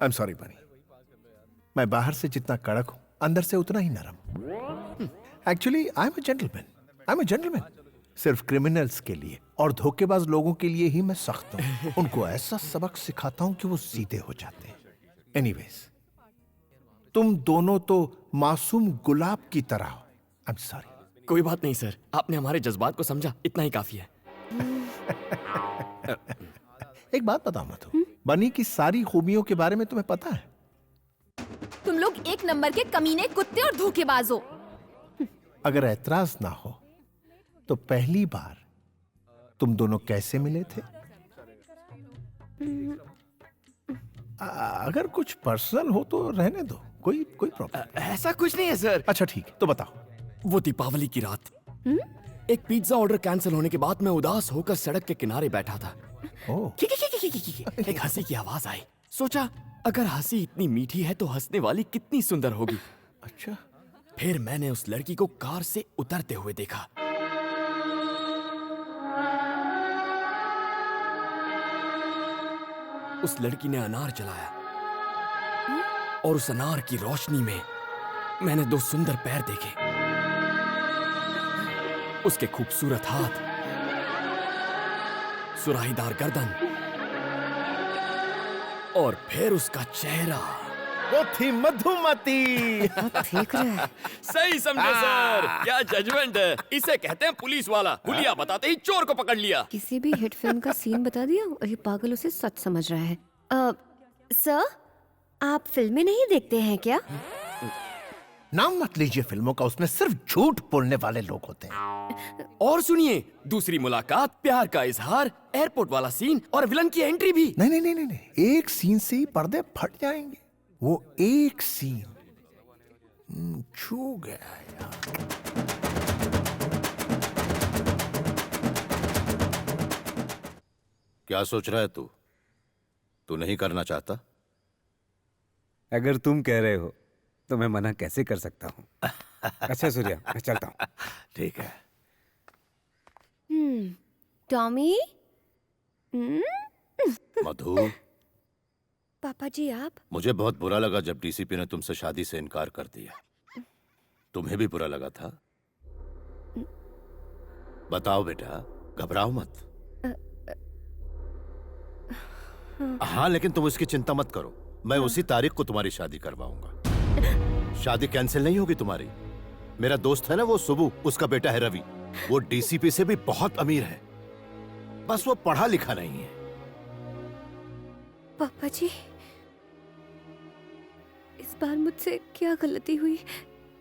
I'm sorry बनी। मैं बाहर से जितना कड़क हूं अंदर से उतना ही नरम। Actually I am a gentleman. सिर्फ क्रिमिनल्स के लिए और धोखेबाज लोगों के लिए ही मैं सख्त हूं। उनको ऐसा सबक सिखाता हूं कि वो सीधे हो जाते हैं। एनीवेज, तुम दोनों तो मासूम गुलाब की तरह हो। I am sorry. कोई बात नहीं सर, आपने हमारे जज्बात को समझा, इतना ही काफी है। एक बात बताओ मधु, बनी की सारी खूबियों के बारे में तुम्हें पता है? तुम लोग एक नंबर के कमीने, कुत्ते और धोखेबाज हो। अगर ऐतराज ना हो तो पहली बार तुम दोनों कैसे मिले थे? अगर कुछ पर्सनल हो तो रहने दो, कोई प्रॉब्लम। ऐसा कुछ नहीं है सर। अच्छा ठीक है, तो बताओ। वो दीपावली की रात एक पिज्जा ऑर्डर कैंसिल होने के बाद मैं उदास होकर सड़क के किनारे बैठा था। एक हंसी की आवाज आई। सोचा अगर हंसी इतनी मीठी है तो हंसने वाली कितनी सुंदर होगी। अच्छा। फिर मैंने उस लड़की को कार से उतरते हुए देखा। उस लड़की ने अनार जलाया और उस अनार की रोशनी में मैंने दो सुंदर पैर देखे। उसके खूबसूरत हाथ, सुराहीदार गर्दन और फिर उसका चेहरा। वो थी मधुमती। ठीक है। सही समझे सर, क्या जजमेंट है। इसे कहते हैं पुलिस वाला। हुलिया बताते ही चोर को पकड़ लिया। किसी भी हिट फिल्म का सीन बता दिया और ये पागल उसे सच समझ रहा है। सर, आप फिल्में नहीं देखते हैं क्या? नाम मत लीजिए फिल्मों का, उसमें सिर्फ झूठ बोलने वाले लोग होते हैं। और सुनिए, दूसरी मुलाकात, प्यार का इजहार, एयरपोर्ट वाला सीन और विलन की एंट्री भी। नहीं, एक सीन से ही पर्दे फट जाएंगे। वो एक सीन छू गया यार। क्या सोच रहा है तू? तू नहीं करना चाहता? अगर तुम कह रहे हो तो मैं मना कैसे कर सकता हूँ। अच्छा सूर्या, मैं चलता हूँ। ठीक है। टॉमी। मधु, पापा जी आप? मुझे बहुत बुरा लगा जब डीसीपी ने तुमसे शादी से इनकार कर दिया। तुम्हें भी बुरा लगा था? बताओ बेटा, घबराओ मत। हाँ, लेकिन तुम उसकी चिंता मत करो। मैं उसी तारीख को तुम्हारी शादी करवाऊंगा। शादी कैंसिल नहीं होगी तुम्हारी। मेरा दोस्त है ना वो सुबू, उसका बेटा है रवि। वो डीसीपी से भी बहुत अमीर है, बस वो पढ़ा लिखा नहीं है। पापा जी, इस बार मुझसे क्या गलती हुई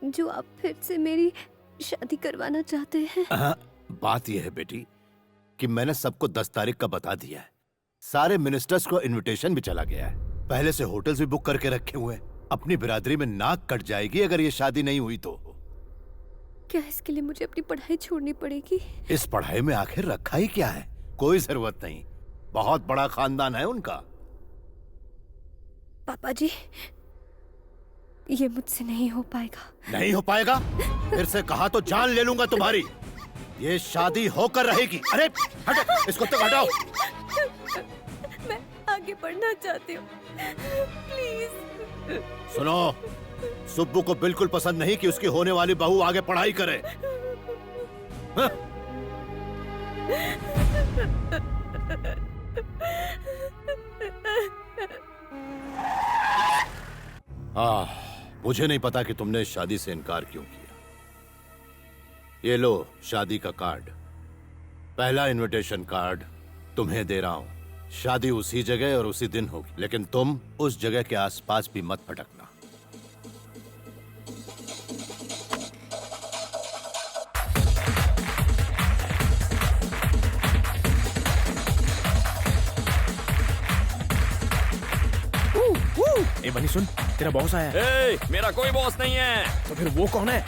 जो आप फिर से मेरी शादी करवाना चाहते हैं? बात यह है बेटी कि मैंने सबको 10 तारीख का बता दिया है। सारे मिनिस्टर्स को इनविटेशन भी चला गया है। पहले से होटल्स भी बुक करके रखे हुए हैं। अपनी बिरादरी में नाक कट जाएगी अगर ये शादी नहीं हुई तो। क्या इसके लिए मुझे अपनी पढ़ाई छोड़नी पड़ेगी? इस पढ़ाई में आखिर रखा ही क्या है? कोई जरूरत नहीं, बहुत बड़ा खानदान है उनका। पापा जी, ये मुझसे नहीं हो पाएगा। नहीं हो पाएगा? फिर से कहा तो जान ले लूंगा तुम्हारी। ये शादी होकर रहेगी। अरे हटो, इसको तो हटाओ। मैं आगे बढ़ना चाहती हूँ, प्लीज। सुनो, सुब्बू को बिल्कुल पसंद नहीं कि उसकी होने वाली बहू आगे पढ़ाई करे। मुझे नहीं पता कि तुमने इस शादी से इनकार क्यों किया। ये लो शादी का कार्ड, पहला इनविटेशन कार्ड तुम्हें दे रहा हूं। शादी उसी जगह और उसी दिन होगी, लेकिन तुम उस जगह के आसपास भी मत भटकना। ए बनी सुन, तेरा बॉस आया है। ए, मेरा कोई बॉस नहीं है। तो फिर वो कौन है?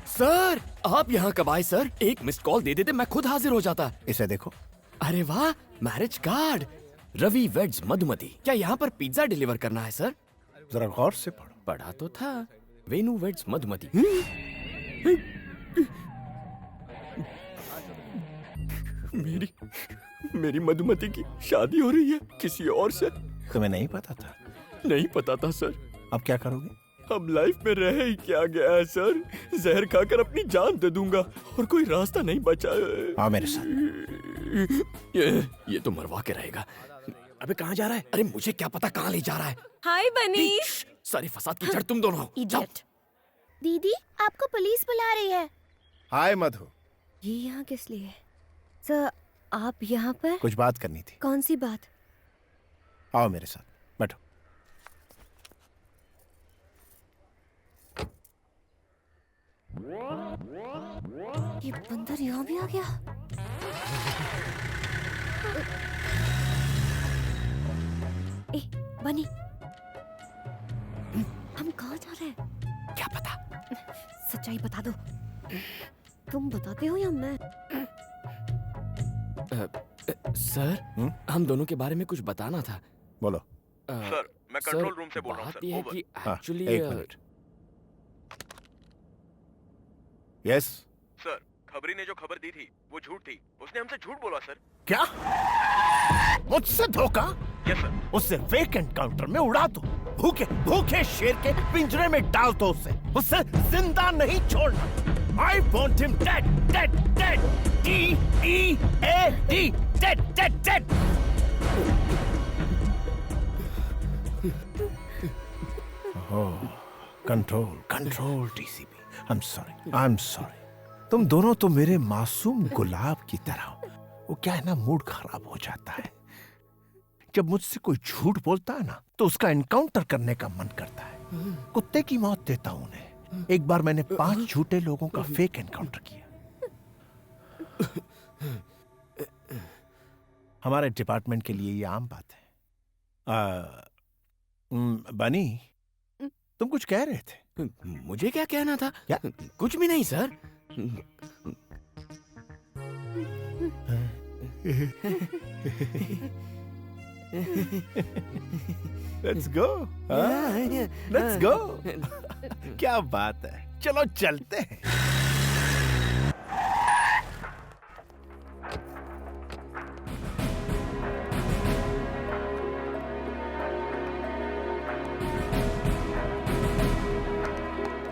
सर, आप यहाँ कब आए सर? एक मिस्ड कॉल दे देते मैं खुद हाजिर हो जाता। इसे देखो। अरे वाह, marriage card. Ravi weds Madhumati. क्या यहाँ पर पिज्जा डिलीवर करना है सर? जरा गौर से पढ़ो। पढ़ा तो था, वेनु वेड्स मधुमती। मेरी मधुमति की शादी हो रही है किसी और से। तुम्हें नहीं पता था? नहीं पता था सर। अब क्या करोगे? अब लाइफ में रह ही क्या गया है सर, जहर खाकर अपनी जान दे दूंगा और कोई रास्ता नहीं बचा। आओ मेरे साथ। ये तो मरवा के रहेगा। अबे कहाँ जा रहा है? अरे मुझे क्या पता कहाँ ले जा रहा है। हाय बनी। सारी फसाद की जड़ तुम दोनों हो। जाओ। इडियट। दीदी आपको पुलिस बुला रही है। हाय मधु, ये यहाँ किस लिए? सर आप यहाँ पर? कुछ बात करनी थी। कौन सी बात? आओ मेरे साथ, बैठो। ये बंदर यहाँ भी आ गया। ए बनी, हम कहाँ जा रहे हैं? क्या पता। सच्चाई बता दो। तुम बताते हो या मैं? सर हम दोनों के बारे में कुछ बताना था। बोलो। सर मैं कंट्रोल रूम से बोल रहा हूँ। बात ये है कि हाँ, एक्चुअली एक मिनट। यस सर, खबरी ने जो खबर दी थी वो झूठ थी। उसने हमसे झूठ बोला सर। क्या? मुझसे धोखा? Yes sir. उससे फेक एनकाउंटर में उड़ा दो। भूखे भूखे शेर के पिंजरे में डाल दो उसे। उसे जिंदा नहीं छोड़ना। I want him dead, dead, dead. D-E-A-D, dead, dead, dead. Control DCP. I'm sorry. तुम दोनों तो मेरे मासूम गुलाब की तरह हो। वो क्या है ना, मूड खराब हो जाता है जब मुझसे कोई झूठ बोलता है ना, तो उसका एनकाउंटर करने का मन करता है। कुत्ते की मौत देता हूं उन्हें। एक बार मैंने 5 झूठे लोगों का फेक एनकाउंटर किया। हमारे डिपार्टमेंट के लिए ये आम बात है। बनी, तुम कुछ कह रहे थे? मुझे क्या कहना था? क्या? कुछ भी नहीं sir. Let's go. Let's go. क्या बात है, चलो चलते हैं।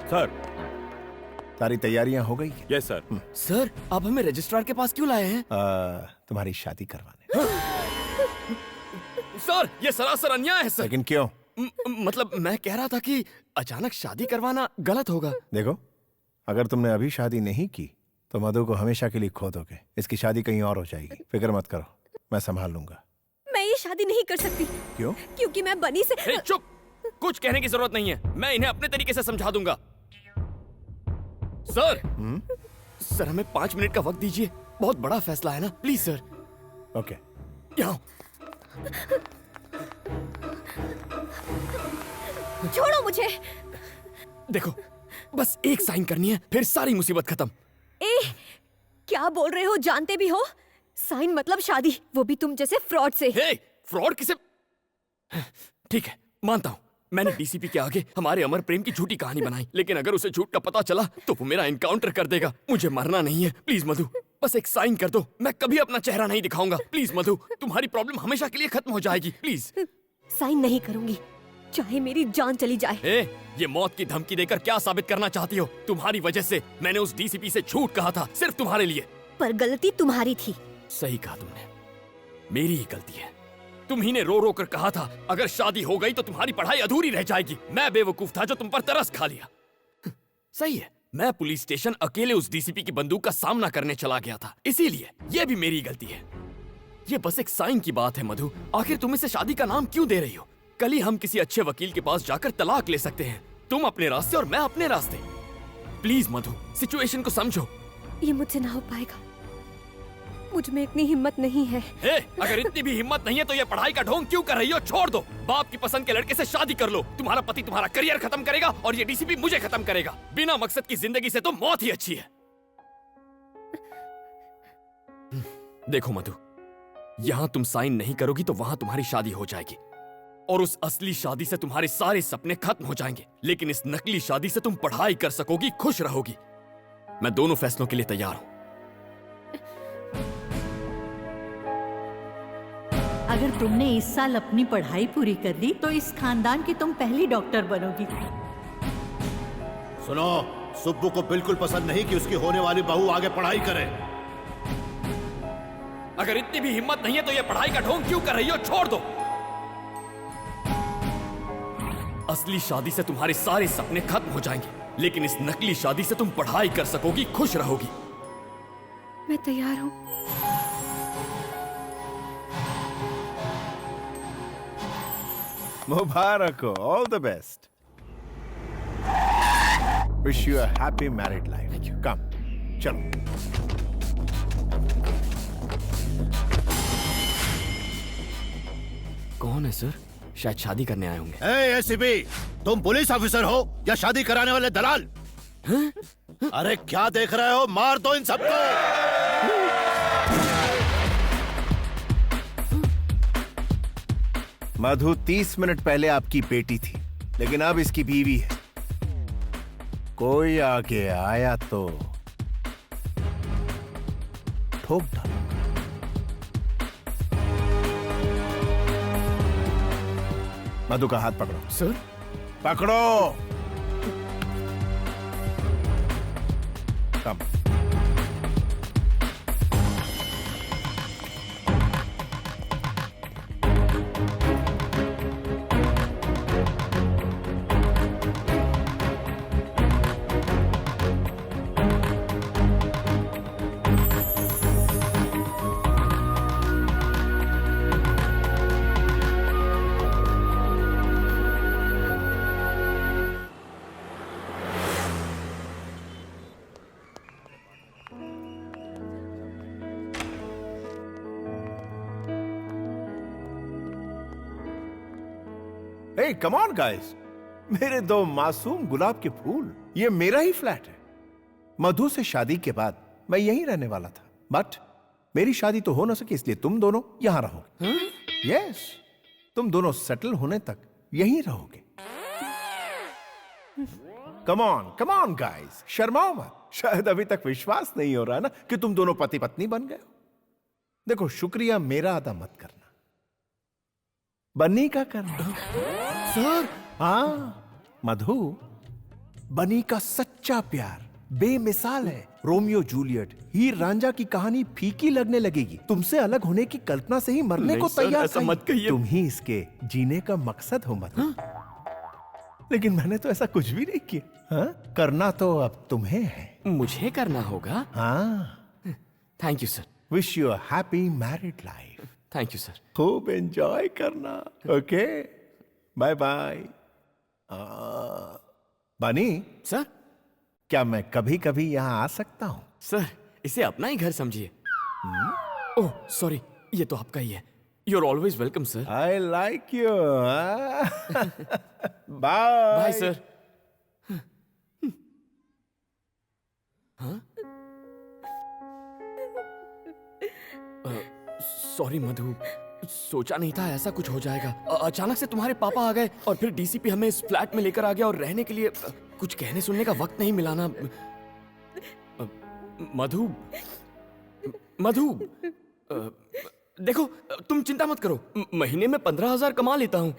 सर, सारी तैयारियां हो गई? Yes sir. सर आप हमें रजिस्ट्रार के पास क्यों लाए हैं? तुम्हारी शादी करवाने। सर ये सरासर अन्याय है सर। लेकिन क्यों? मतलब मैं कह रहा था कि अचानक शादी करवाना गलत होगा। देखो, अगर तुमने अभी शादी नहीं की तो मधु को हमेशा के लिए खो दोगे। इसकी शादी कहीं और हो जाएगी। फिक्र मत करो, मैं संभाल लूंगा। मैं ये शादी नहीं कर सकती। क्यों? क्योंकि मैं बनी से। ए, चुप। कुछ कहने की जरूरत नहीं है, मैं इन्हें अपने तरीके से समझा दूंगा। सर सर हमें 5 मिनट का वक्त दीजिए। बहुत बड़ा फैसला है ना, प्लीज सर। ओके। यहाँ छोड़ो मुझे। देखो, बस एक साइन करनी है, फिर सारी मुसीबत खत्म। ए, क्या बोल रहे हो? जानते भी हो साइन मतलब शादी, वो भी तुम जैसे फ्रॉड से। हे, फ्रॉड किसे? ठीक है, मानता हूँ मैंने डीसीपी के आगे हमारे अमर प्रेम की झूठी कहानी बनाई, लेकिन अगर उसे झूठ का पता चला तो वो मेरा एनकाउंटर कर देगा। मुझे मरना नहीं है, प्लीज मधु, बस एक साइन कर दो। मैं कभी अपना चेहरा नहीं दिखाऊंगा। प्लीज मधु, तुम्हारी प्रॉब्लम हमेशा के लिए खत्म हो जाएगी। प्लीज। साइन नहीं करूंगी, चाहे मेरी जान चली जाए। ये मौत की धमकी देकर क्या साबित करना चाहती हो? तुम्हारी वजह से मैंने उस डीसीपी से झूठ कहा था, सिर्फ तुम्हारे लिए। पर गलती तुम्हारी थी। सही कहा तुमने, मेरी ही गलती है। तुम ही ने रो रो कर कहा था अगर शादी हो गई तो तुम्हारी पढ़ाई अधूरी रह जाएगी। मैं बेवकूफ था जो तुम पर तरस खा लिया। सही है, मैं पुलिस स्टेशन अकेले उस डीसीपी की बंदूक का सामना करने चला गया था, इसीलिए ये भी मेरी गलती है। ये बस एक साइन की बात है मधु। आखिर तुम इसे शादी का नाम क्यों दे रही हो? कल ही हम किसी अच्छे वकील के पास जाकर तलाक ले सकते हैं, तुम अपने रास्ते और मैं अपने रास्ते। प्लीज मधु, सिचुएशन को समझो। ये मुझसे ना हो पाएगा, मुझ में इतनी हिम्मत नहीं है। अगर इतनी भी हिम्मत नहीं है तो ये पढ़ाई का ढोंग क्यों कर रही हो? छोड़ दो, बाप की पसंद के लड़के से शादी कर लो। तुम्हारा पति तुम्हारा करियर खत्म करेगा और ये डीसीपी मुझे खत्म करेगा। बिना मकसद की जिंदगी से तो मौत ही अच्छी है। देखो मधु, यहाँ तुम साइन नहीं करोगी तो वहां तुम्हारी शादी हो जाएगी और उस असली शादी से तुम्हारे सारे सपने खत्म हो जाएंगे, लेकिन इस नकली शादी से तुम पढ़ाई कर सकोगी, खुश रहोगी। मैं दोनों फैसलों के लिए तैयार हूं। अगर तुमने इस साल अपनी पढ़ाई पूरी कर ली तो इस खानदान की तुम पहली डॉक्टर बनोगी। सुनो, सुब्बू को बिल्कुल पसंद नहीं कि उसकी होने वाली बहू आगे पढ़ाई करे। अगर इतनी भी हिम्मत नहीं है तो ये पढ़ाई का ढोंग क्यों कर रही हो? छोड़ दो। असली शादी से तुम्हारे सारे सपने खत्म हो जाएंगे, लेकिन इस नकली शादी से तुम पढ़ाई कर सकोगी, खुश रहोगी। मैं तैयार हूँ। मुबारक हो, all the best. Wish you a happy married life. Thank you. Come, चलो। कौन है सर? शायद शादी करने आए होंगे। एसीपी, तुम पुलिस ऑफिसर हो या शादी कराने वाले दलाल? अरे क्या देख रहे हो? मार दो इन सबको। मधु 30 मिनट पहले आपकी बेटी थी, लेकिन अब इसकी बीवी है। कोई आगे आया तो ठोक डालो। मधु का हाथ पकड़ो। सर? पकड़ो। कम। Hey, come on guys. मेरे दो मासूम गुलाब के फूल, ये मेरा ही फ्लैट है। मधु से शादी के बाद मैं यहीं रहने वाला था, बट मेरी शादी तो हो ना सकी, इसलिए तुम दोनों यहां रहोगे। यस, तुम दोनों सेटल होने तक यहीं रहोगे। कम ऑन गाइस, शर्माओ मत। शायद अभी तक विश्वास नहीं हो रहा ना कि तुम दोनों पति पत्नी बन गए हो। देखो, शुक्रिया मेरा अदा मत करना, बन्नी का करना। सर? हाँ मधु, बनी का सच्चा प्यार बेमिसाल है। रोमियो जूलियट, हीर रांझा की कहानी फीकी लगने लगेगी। तुमसे अलग होने की कल्पना से ही मरने को तैयार। ऐसा मत कहिए। तुम ही इसके जीने का मकसद हो मधु। लेकिन मैंने तो ऐसा कुछ भी नहीं किया। हाँ? करना तो अब तुम्हें है। मुझे करना होगा? हाँ। Thank you sir. Wish you a happy married life. Thank you sir. खूब एंजॉय करना। Okay, bye bye. बनी सर? क्या मैं कभी कभी यहाँ आ सकता हूँ? सर, इसे अपना ही घर समझिए। ओह सॉरी, ये तो आपका ही है। You are always welcome sir. I like you. Bye bye sir. Sorry Madhu, सोचा नहीं था ऐसा कुछ हो जाएगा। अचानक से तुम्हारे पापा आ गए और फिर डीसीपी हमें इस फ्लैट में लेकर आ गया और रहने के लिए कुछ कहने सुनने का वक्त नहीं मिला ना। मधु, देखो तुम चिंता मत करो, महीने में 15,000 कमा लेता हूँ।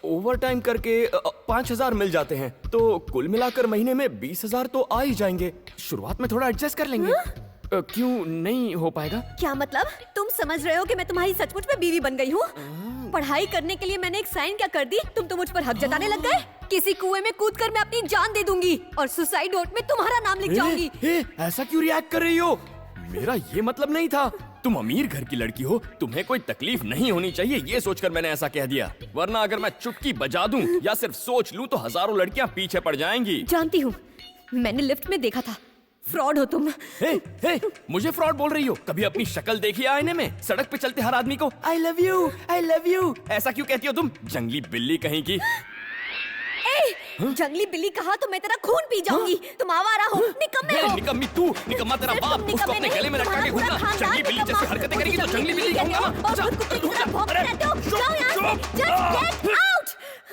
ओवर टाइम करके 5,000 मिल जाते हैं, तो कुल मिलाकर महीने में 20,000 तो आ ही जाएंगे। शुरुआत में थोड़ा एडजस्ट कर लेंगे। क्यों नहीं हो पाएगा? क्या मतलब? तुम समझ रहे हो कि मैं तुम्हारी सचमुच में बीवी बन गई हूँ? पढ़ाई करने के लिए मैंने एक साइन क्या कर दी, तुम तो मुझ पर हक जताने लग गए। किसी कुएं में कूदकर मैं अपनी जान दे दूंगी और सुसाइड नोट में तुम्हारा नाम लिख जाऊंगी। ऐसा क्यों रिएक्ट कर रही हो? मेरा ये मतलब नहीं था। तुम अमीर घर की लड़की हो, तुम्हें कोई तकलीफ नहीं होनी चाहिए, ये सोचकर मैंने ऐसा कह दिया। वरना अगर मैं चुटकी बजा दूं या सिर्फ सोच लूं तो हजारों लड़कियां पीछे पड़ जाएंगी। जानती हूँ, मैंने लिफ्ट में देखा था। फ्रॉड हो तुम। हे, मुझे फ्रॉड बोल रही हो? कभी अपनी शक्ल देखी आईने में? सड़क पे चलते हर आदमी को आई लव यू ऐसा क्यों कहती हो तुम? जंगली बिल्ली कहीं की। जंगली बिल्ली कहा तो मैं तेरा खून पी जाऊंगी। तुम आवारा हो, निकम्मे हो। निकम्मी तू, निकम्मा तेरा बाप। उसको अपने गले में लटका के घूमना। जंगली बिल्ली जैसी हरकतें करेगी तो जंगली बिल्ली कहूंगा ना। जाओ यहाँ से, just get out।